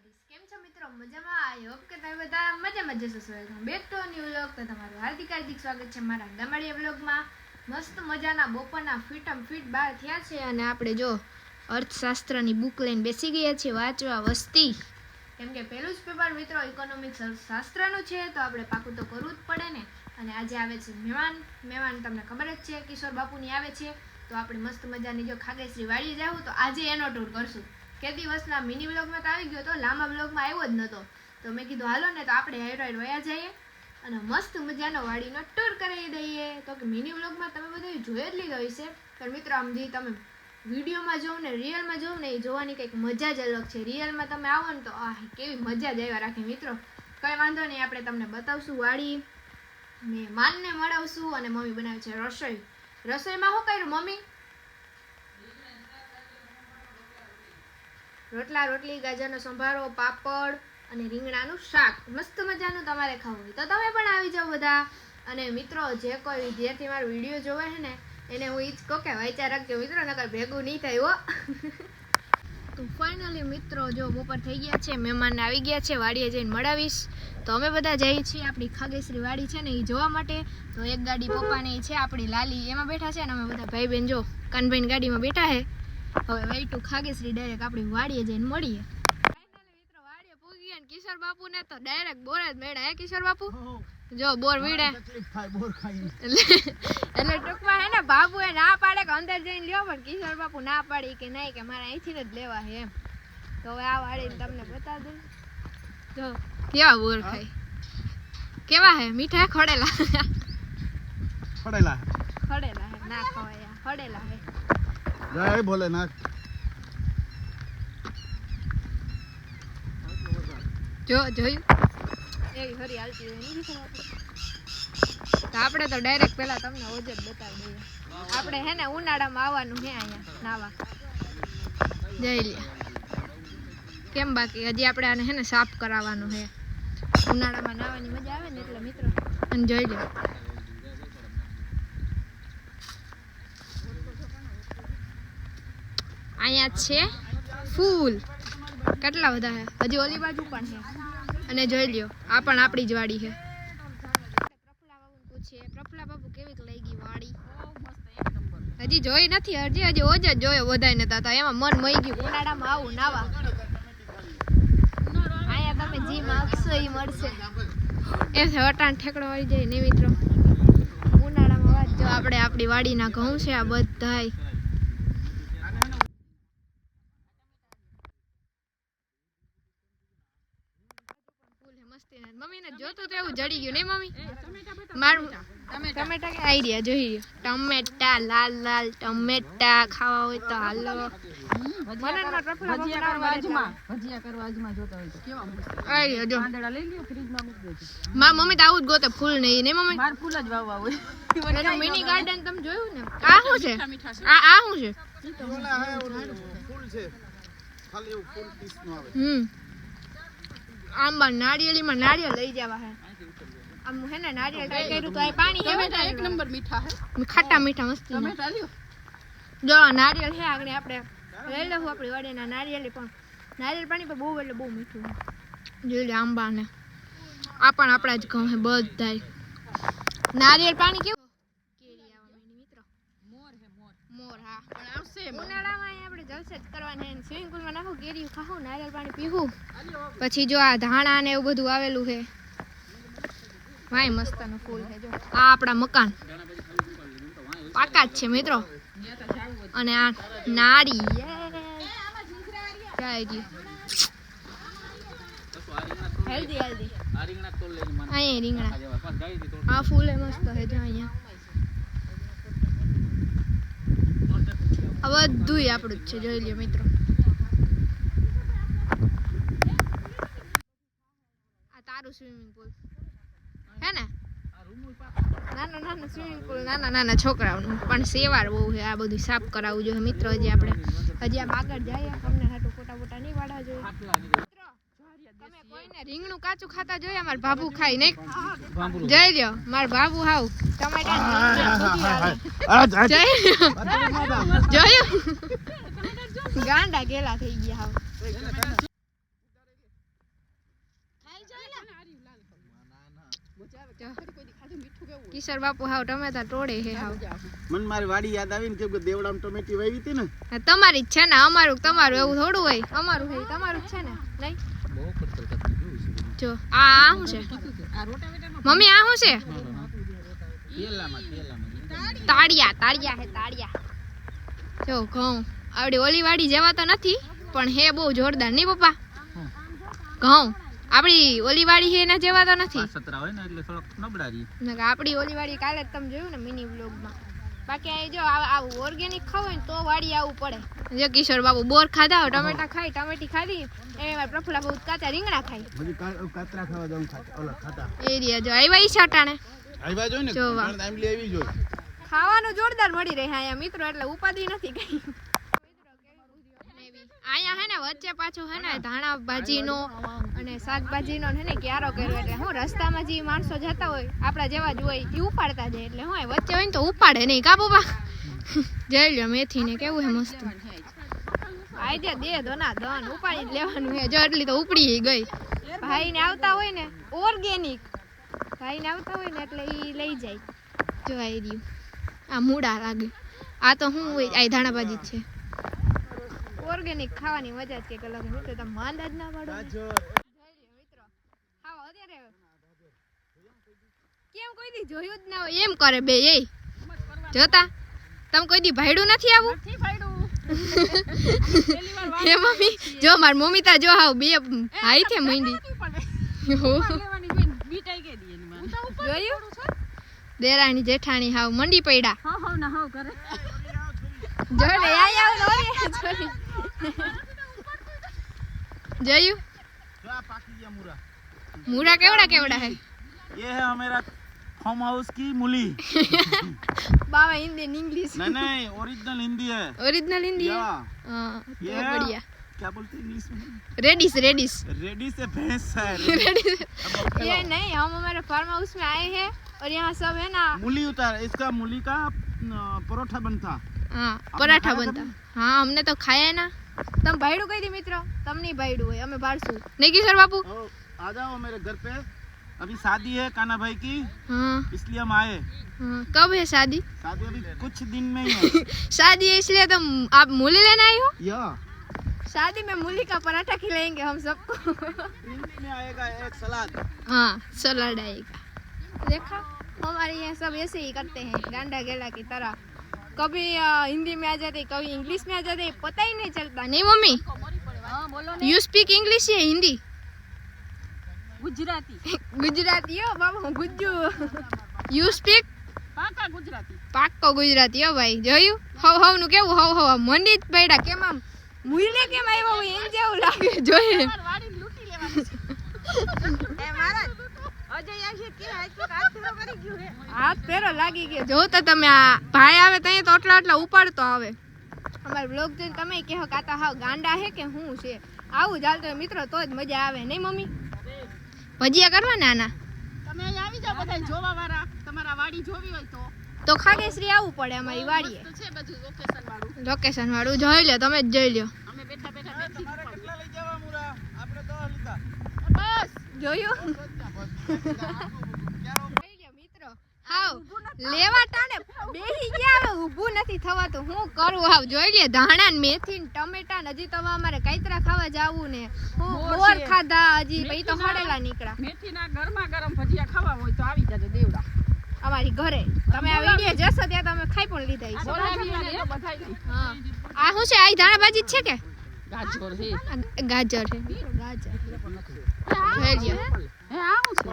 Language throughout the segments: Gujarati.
ગાઈસ કેમ છો મિત્રો મજામાં આઈ હોપ કે તમે બધા મજામાં જશો welcome back to new vlog તો તમારું હાર્દિક સ્વાગત છે મારા ગામડિયા વ્લોગમાં મસ્ત મજાના બપોરના ફિટ બહાર થયા છે અને આપણે જો અર્થશાસ્ત્રની બુક લઈને બેસી ગયા છીએ વાંચવા વસ્તી કેમ કે પહેલું જ પેપર મિત્રો ઇકોનોમિક્સ શાસ્ત્રનું છે તો આપણે પાકું તો કરવું જ પડે ને અને આજે આવે છે મહેમાન તમને ખબર જ છે કિશોર બાપુની આવે છે તો આપણે મસ્ત મજાની જો ખાગેશ્રી વાડીએ જાવું તો આજે એનો ટૂર કરશું કે દિવસના મિની વ્લોગમાં તો આવી ગયો તો લાંબા વ્લોગમાં આવ્યો જ નહોતો તો મેં કીધું હાલો ને તો આપણે હાઈડ વયા જઈએ અને મસ્ત મજાનો વાડીનો ટૂર કરાવી દઈએ તો કે મિની વ્લોગમાં તમે બધું જોઈ જ લીધો હશે પણ મિત્રો આમ જે તમે વિડીયોમાં જોઉં ને રિયલમાં જોઉં ને એ જોવાની કંઈક મજા જ અલગ છે રિયલમાં તમે આવો ને તો કેવી મજા જ આવ્યા રાખે મિત્રો કંઈ વાંધો નહીં આપણે તમને બતાવશું વાડી ને માનને મળાવશું અને મમ્મી બનાવે છે રસોઈમાં શું કર્યું મમ્મી રોટલી ગાજરનો સંભારો પાપડ અને રીંગણાનું શાક મસ્ત મજાનું તમારે ખાવું હોય તો તમે પણ આવી જાઓ બધા અને મિત્રો જે કોઈ વિદ્યાર્થી મારો વિડીયો જોવે છે ને એને હું ઈ જ કહું કે વાંચ્યા રાખજો મિત્રો નકર ભેગું નહીં થાય હો તો ફાઇનલી મિત્રો જો બપોર થઈ ગયા છે મહેમાનને આવી ગયા છે વાડીએ જઈને મળાવીશ તો અમે બધા જઈએ છીએ આપણી ખાગેશ્રી વાડી છે ને એ જોવા માટે તો એક ગાડી પપ્પાની છે આપણી લાલી એમાં બેઠા છે ને અમે બધા ભાઈ બહેન જો કાનભાઈની ગાડીમાં બેઠા છે હવે વેઇટુ ખાગેશ્રી ડાયરેક્ટ આપણી વાડીએ જઈને મળીએ ફાઇનલી મિત્રો વાડીએ પૂગી ગયા ને કિશોર બાપુ ને તો ડાયરેક્ટ બોર જ મેળા હે કિશોર બાપુ જો બોર વીડે એટલે ટૂંકમાં હે ને બાબુ એ ના પાડે કે અંદર જઈને લ્યો પણ કિશોર બાપુ ના પાડી કે નહીં કે મારે અહીંથી જ લેવા હે એમ તો હવે આ વાડીને તમને બતા દઉં જો કેવા બોર ખાય કેવા હે મીઠા ખડેલા હે ના ખવાય ખડેલા હે જય ભોલેનાથ જોયું એવી હરી હાલતી હોય નહીં તો આપણે તો ડાયરેક્ટ પેલા તમને ઓજ જ બતાવી દઈએ આપણે હે ને ઉનાળામાં આવવાનું હે અહીંયા નાવા જઈ લે કેમ બાકી હજી આપણે આને હે ને સાફ કરાવવાનું હે ઉનાળામાં નાવાની મજા આવે ને એટલે મિત્રો અને જોઈ લો અહીંયા છે ફૂલ કેટલા બધા છે હજી ઓલી બાજુ પણ છે અને જોઈ લ્યો આ પણ આપણી જ વાડી છે પ્રફુલા બાબુ પૂછીએ પ્રફુલા બાબુ કેવીક લઈ ગઈ વાડી હજી જોઈ નથી હજી ઓજ જ જોયો બધાને તા એમાં મન મઈ ગયું ઉનાળામાં આવું નાવા અહીંયા તમે જી માગશો એ મળશે એ છે અટાણ ઠેકડો આવી જાય ને મિત્રો ઉનાળામાં વાત જો આપણે આપણી વાડીના ઘઉં છે આ બધાય મમ્મી ને જોતું તો એવું જડી ગયું નહીં મમ્મી મારું ટમેટા કે આઈડિયા જોઈ ટમેટા લાલ ટમેટા ખાવા હોય તો હાલો ભજીયા કરવા આજમાં જોતા હોય તો કેવા આઈ જો આંદડા લઈ લ્યો ફ્રીજમાં મૂકી દેજો માર મમ્મી તો આવું જ ગોતે ફૂલ નહીં ને મમ્મી માર ફૂલ જ વાવવા હોય એનો મિની ગાર્ડન તમે જોયું ને આ શું છે આ શું છે ફૂલ છે ખાલી એવું ફૂલ પીસ નો આવે આંબા નારિયેળીમાં નારિયેળ લઈ જવા હે આમ હે ને નારિયેળ ટ્રાય કર્યું તો આ પાણી ટમેટા એક નંબર મીઠા હે ખાટા મીઠા મસ્તી ટમેટા લ્યો જો નારિયેળ છે આગળ આપણે લઈ લેવું આપણી વાડીના નારિયેળ પણ નારિયેળ પાણી પણ બહુ એટલે બહુ મીઠું જોઈ લે આંબા ને આ પણ આપણા જ ઘઉં હે બધાય નારિયેળ પાણી કેવું કેરી આવા મેની મિત્રો મોર હા પણ આવશે ઉનાળામાં આપણે જલસે જ કરવાના હે સ્વિમિંગ પૂલમાં નાખું કેરી ખાવું નારિયેળ પાણી પીવું પછી જો આ ધાણા ને એવું બધું આવેલું છે વાય મસ્તનું ફૂલ છે જો આ આપણા મકાન પાકા જ છે મિત્રો અને આ નારી હેલ્ધી અહીંયા રીંગણા આ ફૂલ મસ્ત છે જો અહીંયા આ બધું આપણું જ છે જોઈ લ્યો મિત્રો આ તારું સ્વિમિંગ પૂલ હે ને નાના સ્વિમિંગ પૂલ નાના છોકરાઓનું પણ સેવાર બહુ છે આ બધું સાફ કરાવવું જોઈએ મિત્રો હજી આપણે હજી આમ આગળ જઈએ તમને હાટું ફોટા નહીં વાળવા જોઈએ તમે કોઈને રીંગણું કાચું ખાતા જોઈએ મારા બાબુ ખાઈ નહીં જઈ લ્યો મારા બાબુ હાવ ટમેટા જોયું ગાંડા ગેલા થઈ ગયા હાવ કિશોર બાપુ હાવ ટમેટા તોડે હે હાવ. મને મારી વાડી યાદ આવી ને કેમ કે દેવડામાં ટમેટી વાવી હતી ને. આ તમારી જ છે ને, અમારું તમારું એવું થોડું હોય. અમારું હે તમારું જ છે ને. નહીં જો આ શું છે મમ્મી? આ શું છે? તાળિયા. તાળિયા હે તાળિયા. જો ઘઉં આવડી ઓલી વાડી જેવા તો નથી પણ હે બહુ જોરદાર નહીં પપ્પા? ઘઉં આપડી ઓલી વાડી હે એના જેવા તો નથી. આપડી ઓલી વાડી કાલે જ તમે જોયું ને મિની વ્લોગમાં. બાકી આ જો આવું ઓર્ગેનિક ખાવું ને તો વાડી આવવું પડે. જો કિશોર બાબુ બોર ખાધા, ટમેટા ખાઈ, ટમેટી ખાધી, એમાં પ્રફુલ્લા બહુ કાચા રીંગણા ખાઈ. કાતરા ખાવા દઉં ખાતા. એ રહ્યા જો આવ્યા ઈ સાટાણે. આવ્યા જોઈ ને આમલી આવી જોઈ. ખાવાનું જોરદાર મળી રહે અહીંયા મિત્રો, એટલે ઉપાધિ નથી કઈ. અહીંયા હે ને વચ્ચે પાછું હે ને ધાણા ભાજીનો અને શાકભાજીનો હે ને ક્યારો કર્યો, એટલે હું રસ્તામાં જે માણસો જતા હોય આપણા જેવા જ હોય એ ઉપાડતા જાય, એટલે હું વચ્ચે હોય ને તો ઉપાડે નહીં કા બાબા. જઈ લ્યો મેથી ને કેવું હે મસ્ત. આઈ જા દે દોના દન ઉપાડી જ લેવાનું હે. જો એટલી તો ઉપડી ગઈ. ભાઈ ને આવતા હોય ને ઓર્ગેનિક ભાઈ ને આવતા હોય ને એટલે ઈ લઈ જાય. જો આઈ રહ્યું આ મૂળા લાગે. આ તો હું હોય આ ધાણા ભાજી જ છે. ઓર્ગેનિક ખાવાની મજા જ કંઈક અલગ છે. તો તમે માંદા જ ના પાડો મિત્રો. ખાવા અત્યારે કેમ કોઈ દી જોયું જ ના હોય એમ કરે બે એ જોતા. તમે કોઈ દી ભાડ્યું નથી આવું? હે મમ્મી જો મારી મમ્મી તા જો હાવ બે હાઈ છે મંડી. જોયું દેરાણી જેઠાણી હાવ મંડી પડ્યા. જો લે આવ જોયું जो आप पाकी दिया मूरा મૂળા કેવડા કેવડા હે? ये है हमारा फार्म हाउस की मूली बाबा हिंदी इंग्लिश नहीं ओरिजिनल हिंदी है ओरिजिनल हिंदी है या हां ये तो बढ़िया क्या बोलते हैं इंग्लिश में रेडिस रेडिस रेडी से भैंस है रेडिस ये नहीं हम हमारे फार्म हाउस में आए हैं और यहाँ सब है ना मूली उतार इसका मूली का परोठा बनता हाँ पराठा बनता हाँ हमने तो खाया है ना तम भाईडू कही थी मित्रों तम नहीं भाईडू है हमें बारसू नहीं किशोर बापू आ जाओ मेरे घर पे अभी शादी है कान्हा भाई की हाँ इसलिए हम आए हाँ कब है शादी शादी अभी कुछ दिन में ही है शादी है इसलिए तुम आप मूली लेने आई हो या शादी में मूली का पराठा खिलाएंगे हम सबको हिंदी में आएगा एक सलाद हाँ सलाद आएगा देखा हमारे यहाँ सब ऐसे ही करते हैं गांडा गेला की तरह कभी हिंदी में आ जाते कभी इंग्लिश में आ जाते पता ही नहीं चलता नहीं मम्मी यू स्पीक इंग्लिश या हिंदी गुजराती गुजराती हो बाबा गुज्जू यू स्पीक પાકા ગુજરાતી પાક્કો ગુજરાતી હો ભાઈ જોયું હવ હવ નું કેવું હવ હવ મંડી જ પડ્યા કેમ આમ મુઈલે કેમ આવ્યો હોય એમ જેવું લાગે જોઈએ વાડી લૂટી લેવાની છે એ મારા અજય આખી કે હાથ ફેરો કરી ગયો હે હાથ ફેરો લાગી ગયો જો તો તમે આ ભાઈ આવે તઈ તો આટલા આટલા ઉપાડતો આવે અમાર બ્લોગ જોઈને તમે કહો કાતા હાવ ગાંડા હે કે હું છે આવું ચાલતો મિત્રો તો જ મજા આવે નહીં મમ્મી ભજીયા કરવાના આના તમે અહીં આવી જાવ બધા જોવા વાળા તમારા વાડી જોવી હોય તો ખાગેશ્રી આવવું પડે અમારી વાડીએ તો છે બધું લોકેશન વાળું લોકેશન વાળું જોઈ લ્યો તમે જ જોઈ લ્યો અમે બેઠા બેઠા બેઠી કેટલા લઈ જવા મુરા આપણે 10 લીધા બસ જોયું મિત્રો હાવ લેવા ટાણે બેહી ગયા હવે ઊભું નથી થવાતું હું કરું હાવ જોઈ લે ધાણા ને મેથી ને ટમેટા ને હજી તો અમારે કાઈતરા ખાવા જાવું ને હું બોર ખાધા હજી પછી તો હડેલા નીકળ્યા મેથીના ગરમા ગરમ ભજીયા ખાવા હોય તો આવી જાજો દેવડા અમારી ઘરે તમે આ વિડિયો જોશો ત્યાં તમે ખાઈ પણ લીધા છે બોલાવીને તો બધાય હા આ શું છે આ ધાણા ભાજી જ છે કે ગાજર છે ગાજર છે ગાજર જોઈ લ્યો હે આવું છે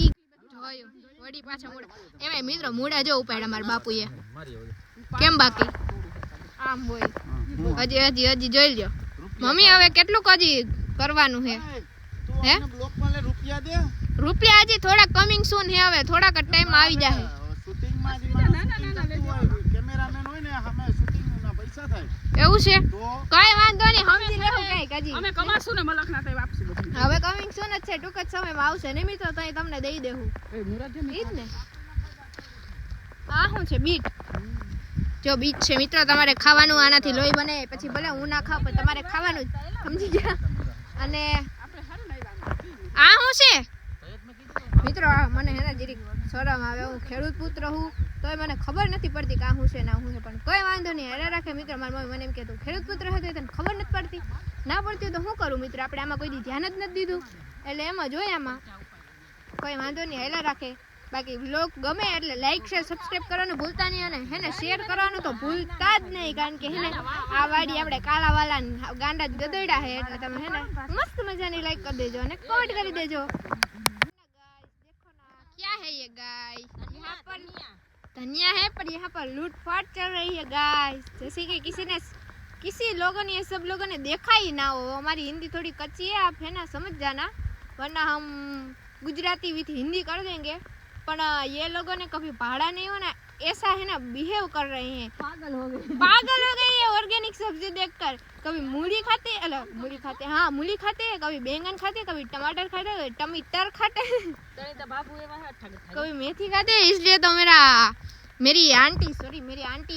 ઈ જોયું વડી પાછા મૂળા એમાં મિત્રો મૂળા જો ઉપાડ્યા મારા બાપુએ કેમ બાકી આમ હોય હજી હજી હજી જોઈ લ્યો મમ્મી હવે કેટલું હજી કરવાનું છે હે બ્લોક માં લે રૂપિયા દે રૂપિયા હજી થોડા કમિંગ સૂન હે હવે થોડાક ટાઈમ માં આવી જાય શૂટિંગ માં કેમેરામેન હોય ને અમે શૂટિંગ ના પૈસા થાય એવું છે તો કઈ વાંધો નહીં સમજી લેવું કઈક હજી અમે કમાશું ને મલકના તે વાપસી બધું હવે કમિંગ સૂન જ છે ટૂંક જ સમયમાં આવશે ને મિત્રો તો અહીં તમને દઈ દેવું એ મુરાદ ઈ જ ને આ શું છે બીટ જો બીટ છે મિત્રો તમારે ખાવાનું આનાથી લોહી બને પછી ભલે હું ના ખાવ પણ તમારે ખાવાનું જ સમજી ગયા અને આપણે હારું લાવ્યા આ શું છે મિત્રો આ મને હેને જરીક શરમ આવે, હું ખેડૂત પુત્ર હું તોય મને ખબર નથી પડતી કે આ શું છે ના શું છે, પણ કોઈ વાંધો નહીં, હેરા રાખે મિત્ર. મારી મમ્મી મને એમ કે તું ખેડૂત પુત્ર હતો તને ખબર નથી પડતી, ના પડતી હોય તો શું કરું મિત્ર, આપણે આમાં કોઈ દી ધ્યાન જ નથી દીધું, એટલે એમ જ હોય, આમાં કોઈ વાંધો નહીં, હેલા રાખે. બાકી વ્લોગ ગમે એટલે લાઈક શેર સબસ્ક્રાઇબ કરવાનું ભૂલતા નહીં, અને હેને શેર કરવાનું તો ભૂલતા જ નહીં, કારણ કે હેને આ વાડી આપણે કાલાવાલા ગાંડા જ ગદડ્યા છે, એટલે તમે હેને મસ્ત મજાની લાઈક કરી દેજો અને કમેન્ટ કરી દેજો. क्या है ये गाइस, यहाँ पर धनिया है पर यहाँ पर लूटपाट चल रही है गाइस, जैसे कि किसी लोगों ने ये सब लोगों ने देखा ही ना हो. हमारी हिंदी थोड़ी कच्ची है, आप है ना समझ जाना, वरना हम गुजराती विथ हिंदी कर देंगे. पर ये लोगों ने कभी पढ़ा नहीं हो ना, ऐसा है ना बिहेव कर रहे हैं, पागल हो गए ये ऑर्गेनिक सब्जी देखकर. कभी मूली खाते हाँ मूली खाते हैं, कभी बैंगन खाते, कभी टमाटर खाते, कभी टमाटर खाते, कभी मेथी खाते. इसलिए तो मेरी आंटी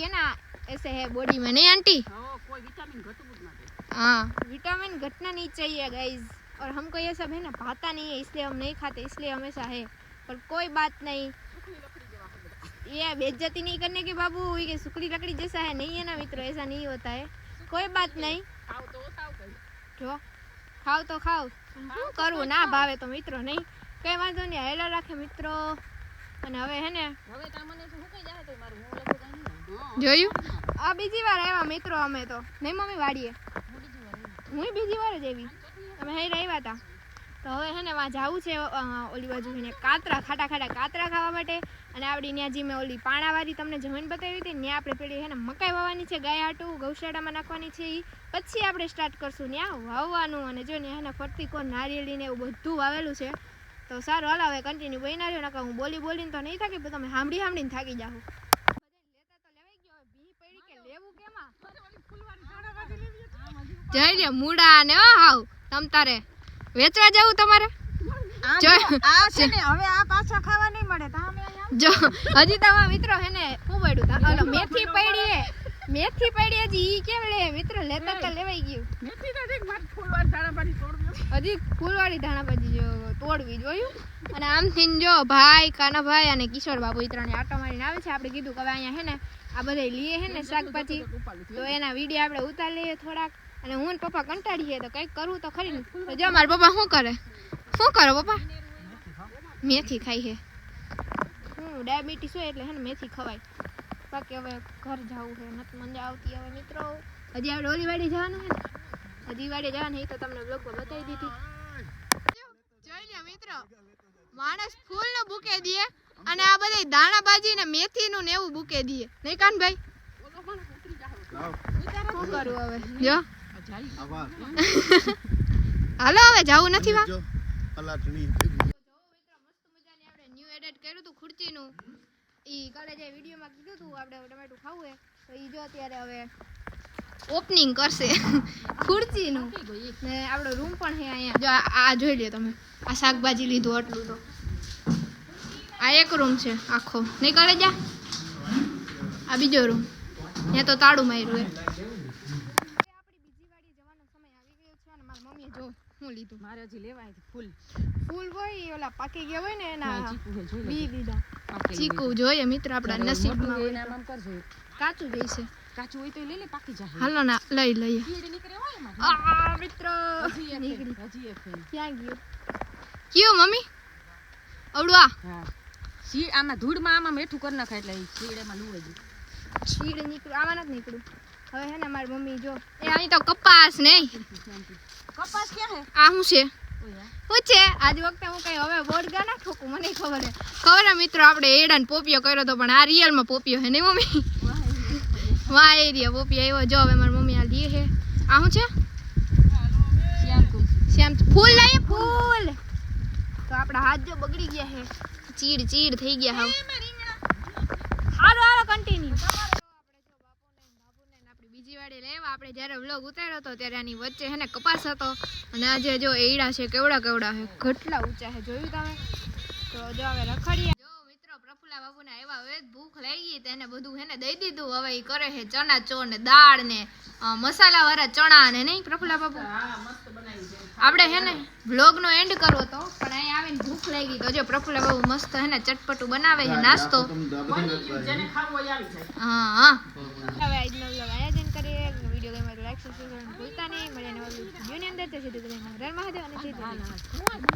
है ना ऐसे है बॉडी में, नहीं आंटी? कोई विटामिन घटना हाँ विटामिन घटना नहीं चाहिए गाइज, और हमको ये सब है ना भाता नहीं है, इसलिए हम नहीं खाते, इसलिए हमेशा है. पर कोई बात नहीं, ये बेइज्जती नहीं करने के बाबू, ये सूखी लकड़ी जैसा है, नहीं है ना मित्र, ऐसा नहीं होता है. कोई बात नहीं, જો ખાવ તો ખાવ, શું કરવું, ના ભાવે તો મિત્રો નહીં, કઈ વાંધો નહીં, હેલા રાખે મિત્રો. અને હવે હે ને જોયું આ બીજી વાર આવ્યા મિત્રો અમે તો, નહીં મમ્મી વાડીએ, હું બીજી વાર જ આવી, અમે હઈ આવ્યા હતા. તો હવે હે ને વાં જવું છે ઓલી બાજુ ને કાતરા, ખાટા કાતરા ખાવા માટે. અને આપણી ત્યાં જે મેં ઓલી પાણાવાળી તમને જમીન બતાવી હતી, ત્યાં આપણે પેલી હે ને મકાઈ વાવવાની છે, ગાય હાટું ગૌશાળામાં નાખવાની છે, એ પછી આપણે સ્ટાર્ટ કરશું ત્યાં વાવવાનું. અને જો ને ફરતી કોણ નારિયેળી ને એવું બધું વાવેલું છે. તો સારું હાલ હવે કન્ટિન્યુ બની રહ્યો, નકર હું બોલીને તો નહીં થાકી, પણ તમે સાંભળીને થાકી જાઓ. જઈ લે મૂડા ને હાવ તમ તારે વેચવા જવું તમારે, હવે આ પાછા ખાવા નહીં મળે. જો હજી તમારા મિત્રો હે ને શું પડ્યું તા, મેથી પડી હજી ઈ કેમ લે મિત્રો, લેતા તો લેવાઈ ગયું. હજી ફૂલવાળી ધાણાભાજી જો તોડવી જોયું. અને આમથી જો ભાઈ કાનાભાઈ અને કિશોર બાબુ ઈ ત્રણે આટો મારીને આવે છે. આપણે કીધું કે હવે અહીંયા હે ને આ બધા લીએ હે ને શાકભાજી, તો એના વિડીયો આપણે ઉતારી લઈએ થોડાક. અને હું ને પપ્પા કંટાળીએ તો કંઈક કરવું તો ખરી ને. તો જો મારા પપ્પા શું કરો પપ્પા, મેથી ખાઈ છે. ડાયાબિટીસ હોય એટલે હે ને મેથી ખવાય. બાકી હવે ઘર જવું છે, નથી મજા આવતી હવે મિત્રો. હજી આપણે ઓલી વાડી જવાનું છે ને, હજી વાડી જવાનું એ તો તમને બ્લોગમાં બતાવી દીધી. જોઈ લે મિત્રો, માણસ ફૂલ નું બુકે દે અને આ બધા દાણાભાજી ને મેથી નું ને એવું બુકે દે, નહીં કાનભાઈ? શું કરું હવે, જો હાલો હવે જવું નથી વા. ન્યુ એડિટ કર્યું હતું ખુરચીનું, ઈ કાલે જે વિડીયોમાં કીધું હતું આપણે ટમેટું ખાવું હે, તો ઈ જો અત્યારે હવે ઓપનિંગ કરશે ખુરચીનું. ને આપણો રૂમ પણ છે અહીંયા, જો આ જોઈ લે તમે, આ શાકભાજી લીધું આટલું, તો આ એક રૂમ છે આખો, નહીં કરે જા. આ બીજો રૂમ, ત્યાં તો તાળું માર્યું હે. આપણી બીજી વાડી જવાનો સમય આવી ગયો છે. અને મારી મમ્મીએ જો હું લીધું, મારે હજી લેવાય ફૂલ હોય ઓલા પાકી ગયા હોય ને એના બી લીધા. ચીકુ જોઈએ મિત્ર આપણા નસીબમાં હોય, કાચું જોઈશે, કાચું હોય તો લઈ લે, પાકી જાય. હાલો ના લઈ લઈએ. આ મિત્ર નીકળી ક્યાં ગયું કયું મમ્મી અવડું આ શીડ આમાં ધૂળમાં આમાં મેઠું કરી નાખાય એટલે શીડ એમાં લુવાઈ ગયું. શીડ નીકળ્યું, આમાં નથી નીકળ્યું. હવે હે ને મારી મમ્મી જો એ અહીં તો કપાસ નહીં, કપાસ ક્યાં હે? આ શું છે શું છે આજ વખતે હું કઈ હવે બોર્ડ ગા ના ઠોકું, મને ખબર હે મિત્રો. આપણે એડા ને પોપિયો કર્યો તો, પણ આ રિયલ માં પોપિયો હે નહીં મમ્મી? વાહ એ રહ્યા પોપિયો આવ્યો. જો હવે મારી મમ્મી આ લીએ હે, આ શું છે? શ્યામ ફૂલ લઈએ ફૂલ. તો આપણા હાથ જો બગડી ગયા હે, ચીડ થઈ ગયા હાવ. હાલો કન્ટિન્યુ. બીજી વાડે લેવા આપણે જ્યારે વ્લોગ ઉતાર્યો હતો ત્યારે આની વચ્ચે હે ને કપાસ હતો, અને આજે જો એડા છે કેવડા છે, ઘટલા ઊંચા છે, જોયું તમે? તો જો હવે રખડીએ. જો મિત્રો પ્રફુલ્લા બાબુને આવ્યા હવે ભૂખ લાગી તેને બધું હેને દઈ દીધું. હવે ઈ કરે છે ચણા ચોર ને દાળ ને મસાલા વાળા ચણા ને નહીં પ્રફુલ્લા બાપુ. આપણે હે ને વ્લોગ નો એન્ડ કરવો તો પણ અહીં આવીને ભૂખ લાગી તો જો પ્રફુલ્લા બાપુ મસ્ત હે ને ચટપટું બનાવે છે નાસ્તો. હા હા હવે આજનો વ્લોગ આયોજન કરીએ. વિડીયો ગમે તો લાઈક સબસ્ક્રાઇબ કરવાનું ભૂલતા નહીં. મળીને નવા વિડીયોની અંદર જય શ્રી કૃષ્ણ. હર મહાદેવ અને જય દ્વારકા.